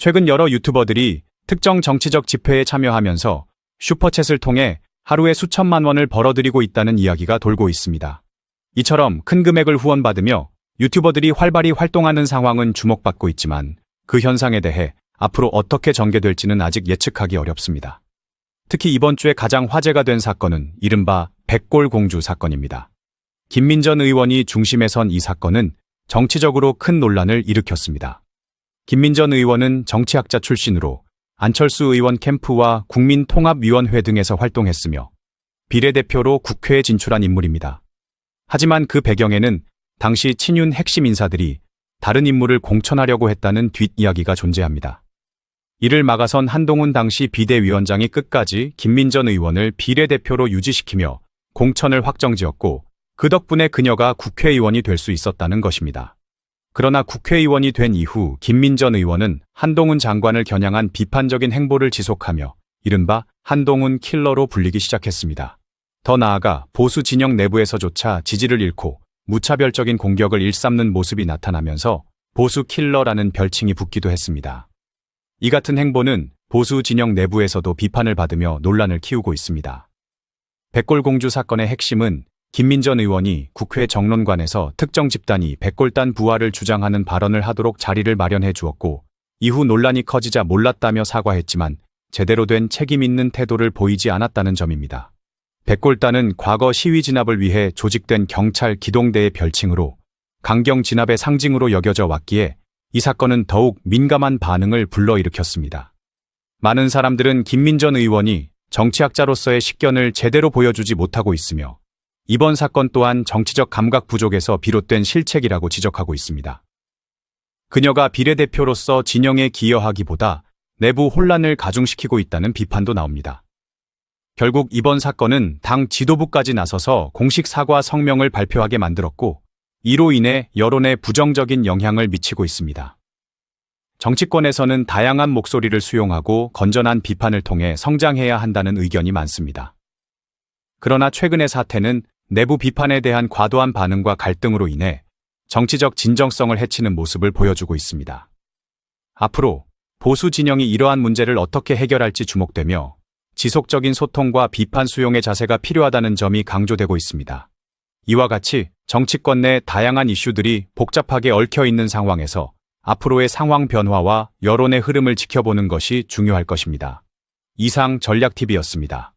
최근 여러 유튜버들이 특정 정치적 집회에 참여하면서 슈퍼챗을 통해 하루에 수천만 원을 벌어들이고 있다는 이야기가 돌고 있습니다. 이처럼 큰 금액을 후원받으며 유튜버들이 활발히 활동하는 상황은 주목받고 있지만 그 현상에 대해 앞으로 어떻게 전개될지는 아직 예측하기 어렵습니다. 특히 이번 주에 가장 화제가 된 사건은 이른바 백골공주 사건입니다. 김민전 의원이 중심에 선 이 사건은 정치적으로 큰 논란을 일으켰습니다. 김민전 의원은 정치학자 출신으로 안철수 의원 캠프와 국민통합위원회 등에서 활동했으며 비례대표로 국회에 진출한 인물입니다. 하지만 그 배경에는 당시 친윤 핵심 인사들이 다른 인물을 공천하려고 했다는 뒷이야기가 존재합니다. 이를 막아선 한동훈 당시 비대위원장이 끝까지 김민전 의원을 비례대표로 유지시키며 공천을 확정지었고 그 덕분에 그녀가 국회의원이 될 수 있었다는 것입니다. 그러나 국회의원이 된 이후 김민전 의원은 한동훈 장관을 겨냥한 비판적인 행보를 지속하며 이른바 한동훈 킬러로 불리기 시작했습니다. 더 나아가 보수 진영 내부에서조차 지지를 잃고 무차별적인 공격을 일삼는 모습이 나타나면서 보수 킬러라는 별칭이 붙기도 했습니다. 이 같은 행보는 보수 진영 내부에서도 비판을 받으며 논란을 키우고 있습니다. 백골공주 사건의 핵심은 김민전 의원이 국회 정론관에서 특정 집단이 백골단 부활을 주장하는 발언을 하도록 자리를 마련해 주었고 이후 논란이 커지자 몰랐다며 사과했지만 제대로 된 책임 있는 태도를 보이지 않았다는 점입니다. 백골단은 과거 시위 진압을 위해 조직된 경찰 기동대의 별칭으로 강경 진압의 상징으로 여겨져 왔기에 이 사건은 더욱 민감한 반응을 불러일으켰습니다. 많은 사람들은 김민전 의원이 정치학자로서의 식견을 제대로 보여주지 못하고 있으며 이번 사건 또한 정치적 감각 부족에서 비롯된 실책이라고 지적하고 있습니다. 그녀가 비례대표로서 진영에 기여하기보다 내부 혼란을 가중시키고 있다는 비판도 나옵니다. 결국 이번 사건은 당 지도부까지 나서서 공식 사과 성명을 발표하게 만들었고 이로 인해 여론에 부정적인 영향을 미치고 있습니다. 정치권에서는 다양한 목소리를 수용하고 건전한 비판을 통해 성장해야 한다는 의견이 많습니다. 그러나 최근의 사태는 내부 비판에 대한 과도한 반응과 갈등으로 인해 정치적 진정성을 해치는 모습을 보여주고 있습니다. 앞으로 보수 진영이 이러한 문제를 어떻게 해결할지 주목되며 지속적인 소통과 비판 수용의 자세가 필요하다는 점이 강조되고 있습니다. 이와 같이 정치권 내 다양한 이슈들이 복잡하게 얽혀 있는 상황에서 앞으로의 상황 변화와 여론의 흐름을 지켜보는 것이 중요할 것입니다. 이상 전략TV였습니다.